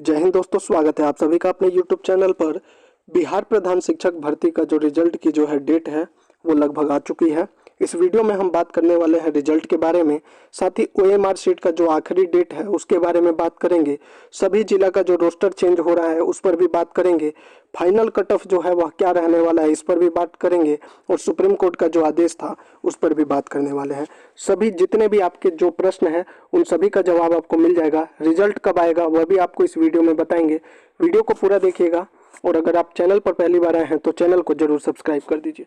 जय हिंद दोस्तों, स्वागत है आप सभी का अपने यूट्यूब चैनल पर। बिहार प्रधान शिक्षक भर्ती का जो रिजल्ट की जो है डेट है वो लगभग आ चुकी है। इस वीडियो में हम बात करने वाले हैं रिजल्ट के बारे में, साथ ही ओएमआर शीट का जो आखिरी डेट है उसके बारे में बात करेंगे। सभी जिला का जो रोस्टर चेंज हो रहा है उस पर भी बात करेंगे। फाइनल कट ऑफ जो है वह क्या रहने वाला है इस पर भी बात करेंगे, और सुप्रीम कोर्ट का जो आदेश था उस पर भी बात करने वाले हैं। सभी जितने भी आपके जो प्रश्न हैं उन सभी का जवाब आपको मिल जाएगा। रिजल्ट कब आएगा वह भी आपको इस वीडियो में बताएंगे। वीडियो को पूरा देखिएगा, और अगर आप चैनल पर पहली बार आए हैं तो चैनल को जरूर सब्सक्राइब कर दीजिए।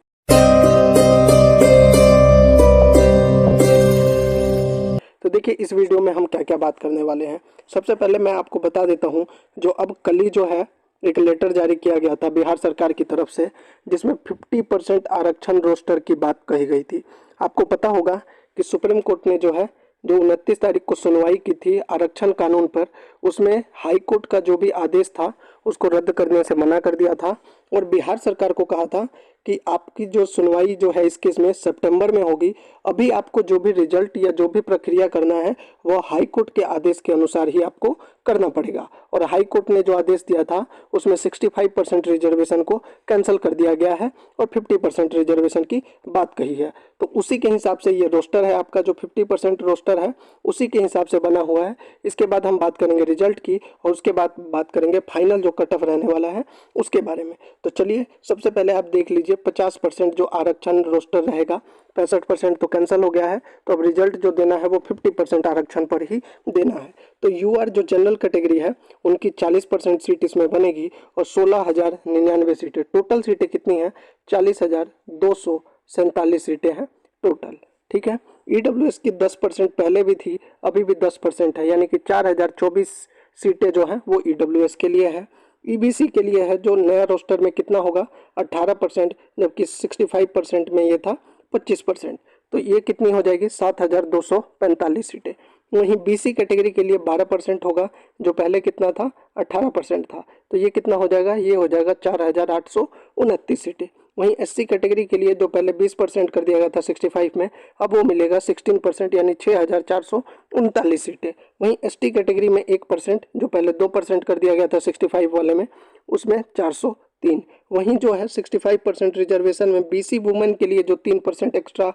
तो देखिए इस वीडियो में हम क्या क्या बात करने वाले हैं। सबसे पहले मैं आपको बता देता हूं, जो अब कल ही जो है एक लेटर जारी किया गया था बिहार सरकार की तरफ से, जिसमें 50% आरक्षण रोस्टर की बात कही गई थी। आपको पता होगा कि सुप्रीम कोर्ट ने जो 29 तारीख को सुनवाई की थी आरक्षण कानून पर, उसमें हाई कोर्ट का जो भी आदेश था उसको रद्द करने से मना कर दिया था, और बिहार सरकार को कहा था कि आपकी जो सुनवाई जो है इस केस में सितंबर में होगी। अभी आपको जो भी रिजल्ट या जो भी प्रक्रिया करना है वह हाई कोर्ट के आदेश के अनुसार ही आपको करना पड़ेगा। और हाई कोर्ट ने जो आदेश दिया था उसमें 65% रिजर्वेशन को कैंसिल कर दिया गया है और 50% रिजर्वेशन की बात कही है। तो उसी के हिसाब से ये रोस्टर है आपका, जो 50% रोस्टर है उसी के हिसाब से बना हुआ है। इसके बाद हम बात करेंगे रिजल्ट की, और उसके बाद बात करेंगे फाइनल जो कट ऑफ रहने वाला है उसके बारे में। तो चलिए सबसे पहले आप देख लीजिए 50% जो आरक्षण रोस्टर रहेगा, 65% तो कैंसिल हो गया है, तो अब रिजल्ट जो देना है वो 50% आरक्षण पर ही देना है। तो यूआर जो जनरल कैटेगरी है उनकी 40% सीट इसमें बनेगी, और 16,099 सीटें। टोटल सीटें कितनी हैं? 40,247 सीटें हैं टोटल। ठीक है। ईडब्ल्यूएस की 10% पहले भी थी, अभी भी 10% है, यानी कि 4,024 सीटें जो हैं वो ईडब्ल्यूएस के लिए है। ईबीसी के लिए है जो नया रोस्टर में कितना होगा 18%, जबकि 65% में ये था 25%। तो ये कितनी हो जाएगी 7,245 सीटें। वहीं बीसी कैटेगरी के लिए 12% होगा, जो पहले कितना था 18% था। तो ये कितना हो जाएगा, ये हो जाएगा 4,829 सीटें। वहीं एससी कैटेगरी के लिए जो पहले 20% कर दिया गया था 65 में, अब वो मिलेगा 16%, यानी 6,439 सीटें। वहीं एसटी कैटेगरी में 1%, जो पहले 2% कर दिया गया था 65 वाले में, उसमें 403। वहीं जो है 65% रिजर्वेशन में बीसी वुमेन के लिए जो 3% एक्स्ट्रा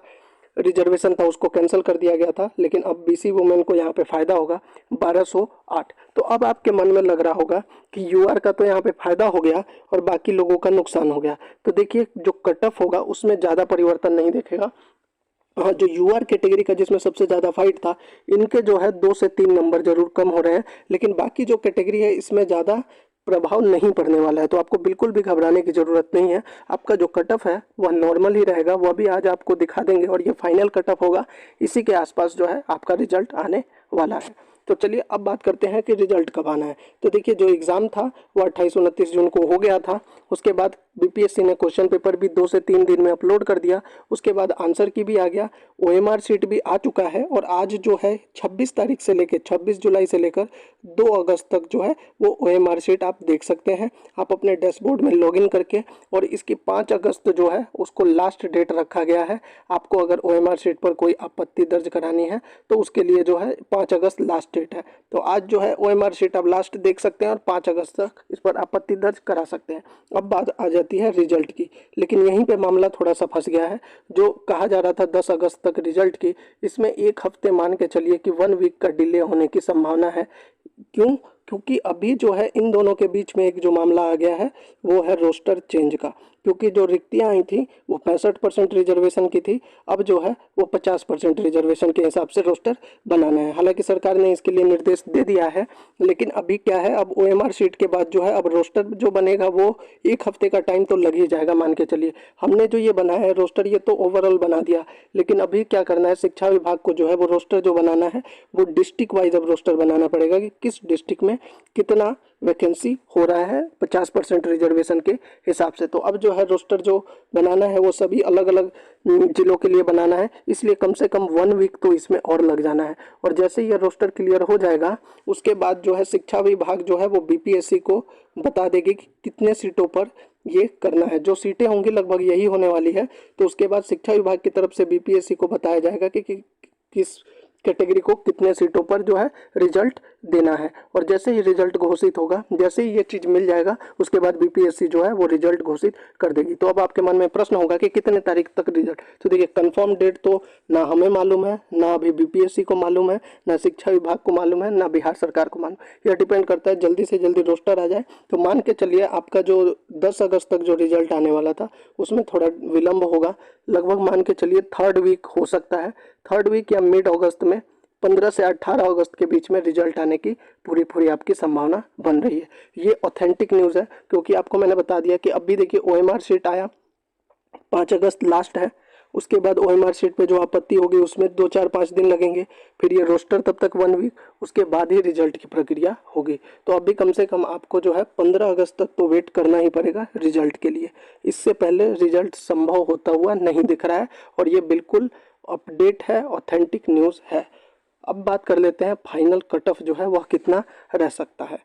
रिजर्वेशन था उसको कैंसिल कर दिया गया था, लेकिन अब बीसी वुमेन को यहाँ पे फायदा होगा 1208। तो अब आपके मन में लग रहा होगा कि यूआर का तो यहाँ पे फायदा हो गया और बाकी लोगों का नुकसान हो गया। तो देखिए जो कट ऑफ होगा उसमें ज़्यादा परिवर्तन नहीं देखेगा। हाँ, जो यूआर कैटेगरी का जिसमें सबसे ज़्यादा फाइट था, इनके जो है 2 से 3 नंबर जरूर कम हो रहे हैं, लेकिन बाकी जो कैटेगरी है इसमें ज़्यादा प्रभाव नहीं पड़ने वाला है। तो आपको बिल्कुल भी घबराने की ज़रूरत नहीं है। आपका जो कट ऑफ है वह नॉर्मल ही रहेगा, वह भी आज आपको दिखा देंगे, और ये फाइनल कट ऑफ होगा। इसी के आसपास जो है आपका रिजल्ट आने वाला है। तो चलिए अब बात करते हैं कि रिजल्ट कब आना है। तो देखिए जो एग्ज़ाम था वो 28-29 जून को हो गया था। उसके बाद बीपीएससी ने क्वेश्चन पेपर भी 2 से 3 दिन में अपलोड कर दिया। उसके बाद आंसर की भी आ गया, ओएमआर शीट भी आ चुका है, और आज जो है 26 तारीख से लेकर 26 जुलाई से लेकर 2 अगस्त तक जो है वो ओएमआर शीट आप देख सकते हैं। आप अपने डैशबोर्ड में लॉगिन करके, और इसकी 5 अगस्त जो है उसको लास्ट डेट रखा गया है। आपको अगर ओएमआर शीट पर कोई आपत्ति दर्ज करानी है तो उसके लिए जो है 5 अगस्त लास्ट डेट है। तो आज जो है ओएमआर शीट आप लास्ट देख सकते हैं और 5 अगस्त तक इस पर आपत्ति दर्ज करा सकते हैं। अब बात आ जाती है रिजल्ट की, लेकिन यहीं पे मामला थोड़ा सा फंस गया है। जो कहा जा रहा था 10 अगस्त तक रिजल्ट की, इसमें 1 हफ्ते मान के चलिए कि 1 वीक का डिले होने की संभावना है। क्यों? क्योंकि अभी जो है इन दोनों के बीच में एक जो मामला आ गया है वो है रोस्टर चेंज का। क्योंकि जो रिक्तियां आई थी वो 65% रिजर्वेशन की थी, अब जो है वो 50% रिजर्वेशन के हिसाब से रोस्टर बनाना है। हालांकि सरकार ने इसके लिए निर्देश दे दिया है, लेकिन अभी क्या है, अब ओएमआर शीट के बाद जो है अब रोस्टर जो बनेगा वो 1 हफ्ते का टाइम तो लग ही जाएगा मान के चलिए। हमने जो ये बनाया है रोस्टर ये तो ओवरऑल बना दिया, लेकिन अभी क्या करना है, शिक्षा विभाग को जो है वो रोस्टर जो बनाना है वो डिस्ट्रिक्ट वाइज अब रोस्टर बनाना पड़ेगा कि किस डिस्ट्रिक्ट में कितना वैकेंसी हो रहा है 50% रिजर्वेशन के हिसाब से। तो अब जो है रोस्टर जो बनाना है वो सभी अलग अलग जिलों के लिए बनाना है, इसलिए कम से कम 1 वीक तो इसमें और लग जाना है। और जैसे ये रोस्टर क्लियर हो जाएगा उसके बाद जो है शिक्षा विभाग जो है वो बीपीएससी को बता देगी कि कितने सीटों पर ये करना है। जो सीटें होंगी लगभग यही होने वाली है। तो उसके बाद शिक्षा विभाग की तरफ से बीपीएससी को बताया जाएगा कि किस कैटेगरी को कितने सीटों पर जो है रिजल्ट देना है। और जैसे ही रिजल्ट घोषित होगा, जैसे ही ये चीज़ मिल जाएगा, उसके बाद बीपीएससी जो है वो रिजल्ट घोषित कर देगी। तो अब आपके मन में प्रश्न होगा कि कितने तारीख तक रिजल्ट। तो देखिए कंफर्म डेट तो ना हमें मालूम है, ना अभी बीपीएससी को मालूम है, ना शिक्षा विभाग को मालूम है, ना बिहार सरकार को मालूम। यह डिपेंड करता है, जल्दी से जल्दी रोस्टर आ जाए तो मान के चलिए आपका जो 10 अगस्त तक जो रिजल्ट आने वाला था उसमें थोड़ा विलंब होगा, लगभग मान के चलिए 3rd वीक हो सकता है, 3rd वीक या मिड अगस्त में 15 से 18 अगस्त के बीच में रिजल्ट आने की पूरी आपकी संभावना बन रही है। ये ऑथेंटिक न्यूज़ है, क्योंकि आपको मैंने बता दिया कि अभी देखिए ओएमआर शीट आया, 5 अगस्त लास्ट है, उसके बाद ओएमआर शीट पे जो आपत्ति होगी उसमें 2-4-5 दिन लगेंगे, फिर ये रोस्टर तब तक 1 वीक, उसके बाद ही रिजल्ट की प्रक्रिया होगी। तो अभी कम से कम आपको जो है 15 अगस्त तक तो वेट करना ही पड़ेगा रिजल्ट के लिए। इससे पहले रिजल्ट संभव होता हुआ नहीं दिख रहा है, और ये बिल्कुल अपडेट है, ऑथेंटिक न्यूज़ है। अब बात कर लेते हैं फाइनल कट ऑफ जो है वह कितना रह सकता है।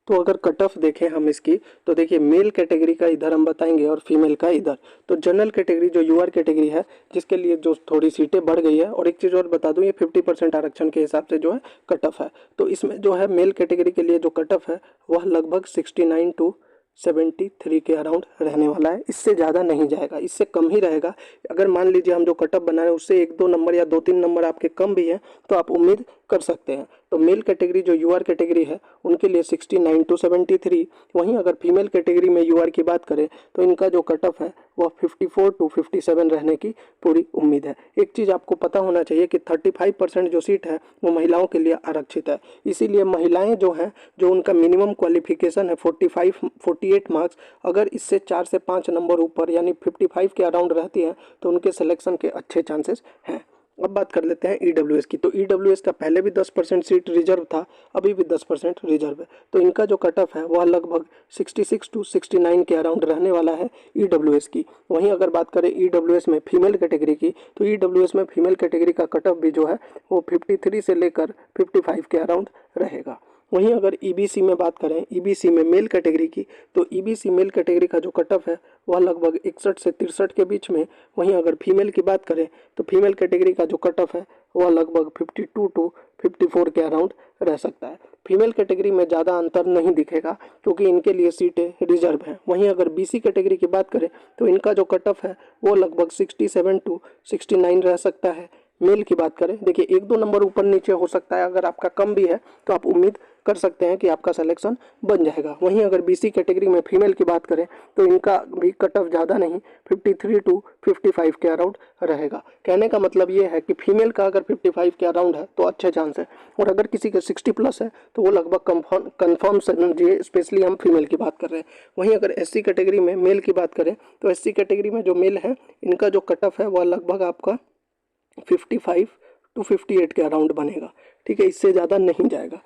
तो अगर कट ऑफ देखें हम इसकी, तो देखिए मेल कैटेगरी का इधर हम बताएंगे और फीमेल का इधर। तो जनरल कैटेगरी जो यूआर कैटेगरी है, जिसके लिए जो थोड़ी सीटें बढ़ गई है, और एक चीज़ और बता दूं, ये 50% आरक्षण के हिसाब से जो है कट ऑफ है। तो इसमें जो है मेल कैटेगरी के लिए जो कट ऑफ है वह लगभग 69 to 73 के अराउंड रहने वाला है। इससे ज़्यादा नहीं जाएगा, इससे कम ही रहेगा। अगर मान लीजिए हम जो कट ऑफ बना रहे हैं उससे 1-2 नंबर या 2-3 नंबर आपके कम भी हैं तो आप उम्मीद कर सकते हैं। तो मेल कैटेगरी जो यूआर कैटेगरी है उनके लिए 69 to 73। वहीं अगर फीमेल कैटेगरी में यूआर की बात करें तो इनका जो कट ऑफ है वह 54 to 57 रहने की पूरी उम्मीद है। एक चीज़ आपको पता होना चाहिए कि 35% जो सीट है वो महिलाओं के लिए आरक्षित है। इसीलिए महिलाएं जो हैं, जो उनका मिनिमम क्वालिफिकेशन है 48 मार्क्स, अगर इससे 4 से 5 नंबर ऊपर यानी 55 के अराउंड रहती हैं तो उनके सिलेक्शन के अच्छे चांसेस हैं। अब बात कर लेते हैं ईडब्ल्यूएस की। तो ईडब्ल्यूएस का पहले भी 10% सीट रिजर्व था, अभी भी 10% रिजर्व है। तो इनका जो कट ऑफ है वह लगभग 66 to 69 के अराउंड रहने वाला है ईडब्ल्यूएस की। वहीं अगर बात करें ईडब्ल्यूएस में फीमेल कैटेगरी की, तो ईडब्ल्यूएस में फीमेल कैटेगरी का कट ऑफ भी जो है वो 53 से लेकर 55 के अराउंड रहेगा। वहीं अगर ईबीसी में बात करें, ईबीसी में मेल कैटेगरी की, तो ईबीसी मेल कैटेगरी का जो कट ऑफ है वह लगभग 61 से 63 के बीच में। वहीं अगर फीमेल की बात करें तो फीमेल कैटेगरी का जो कट ऑफ है वह लगभग 52 to 54 के अराउंड रह सकता है। फीमेल कैटेगरी में ज़्यादा अंतर नहीं दिखेगा क्योंकि इनके लिए सीटें रिजर्व हैं। वहीं अगर बीसी कैटेगरी की बात करें तो इनका जो कट ऑफ है वो लगभग 67 to 69 रह सकता है। मेल की बात करें, देखिए 1-2 नंबर ऊपर नीचे हो सकता है, अगर आपका कम भी है तो आप उम्मीद कर सकते हैं कि आपका सिलेक्शन बन जाएगा। वहीं अगर बीसी कैटेगरी में फीमेल की बात करें तो इनका भी कट ऑफ ज़्यादा नहीं, 53 to 55 के अराउंड रहेगा। कहने का मतलब ये है कि फीमेल का अगर 55 के अराउंड है तो अच्छे चांस है, और अगर किसी का 60+ है तो वो लगभग कन्फर्म समझिए, स्पेशली हम फीमेल की बात कर रहे हैं। वहीं अगर एससी कैटेगरी में मेल की बात करें तो एससी कैटेगरी में जो मेल है इनका जो कट ऑफ है वह लगभग आपका 55 to 58 के अराउंड बनेगा। ठीक है, इससे ज़्यादा नहीं जाएगा,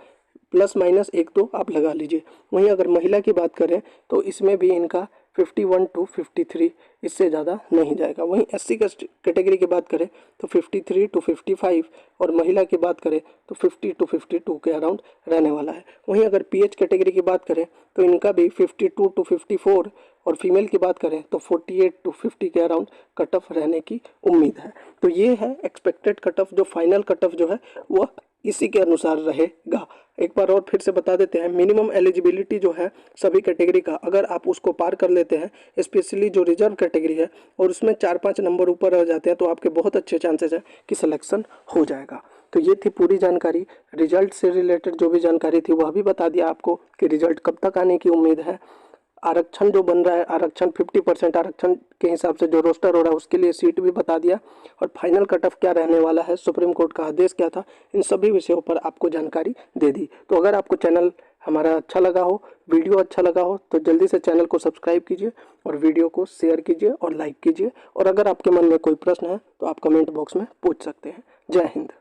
प्लस माइनस 1-2 आप लगा लीजिए। वहीं अगर महिला की बात करें तो इसमें भी इनका 51 to 53, इससे ज़्यादा नहीं जाएगा। वहीं एससी कैटेगरी की बात करें तो 53 to 55, और महिला की बात करें तो 50 to 52 के अराउंड रहने वाला है। वहीं अगर पीएच कैटेगरी की बात करें तो इनका भी 52 to 54, और फीमेल की बात करें तो 48 to 50 के अराउंड कट ऑफ रहने की उम्मीद है। तो ये है एक्सपेक्टेड कट ऑफ। जो फाइनल कट ऑफ जो है वह इसी के अनुसार रहेगा। एक बार और फिर से बता देते हैं, मिनिमम एलिजिबिलिटी जो है सभी कैटेगरी का, अगर आप उसको पार कर लेते हैं, स्पेशली जो रिजर्व कैटेगरी है, और उसमें 4-5 नंबर ऊपर रह जाते हैं तो आपके बहुत अच्छे चांसेस हैं कि सिलेक्शन हो जाएगा। तो ये थी पूरी जानकारी। रिजल्ट से रिलेटेड जो भी जानकारी थी वह भी बता दिया आपको कि रिजल्ट कब तक आने की उम्मीद है। आरक्षण जो बन रहा है, आरक्षण 50% आरक्षण के हिसाब से जो रोस्टर हो रहा है उसके लिए सीट भी बता दिया, और फाइनल कट ऑफ क्या रहने वाला है, सुप्रीम कोर्ट का आदेश क्या था, इन सभी विषयों पर आपको जानकारी दे दी। तो अगर आपको चैनल हमारा अच्छा लगा हो, वीडियो अच्छा लगा हो, तो जल्दी से चैनल को सब्सक्राइब कीजिए और वीडियो को शेयर कीजिए और लाइक कीजिए। और अगर आपके मन में कोई प्रश्न है तो आप कमेंट बॉक्स में पूछ सकते हैं। जय हिंद।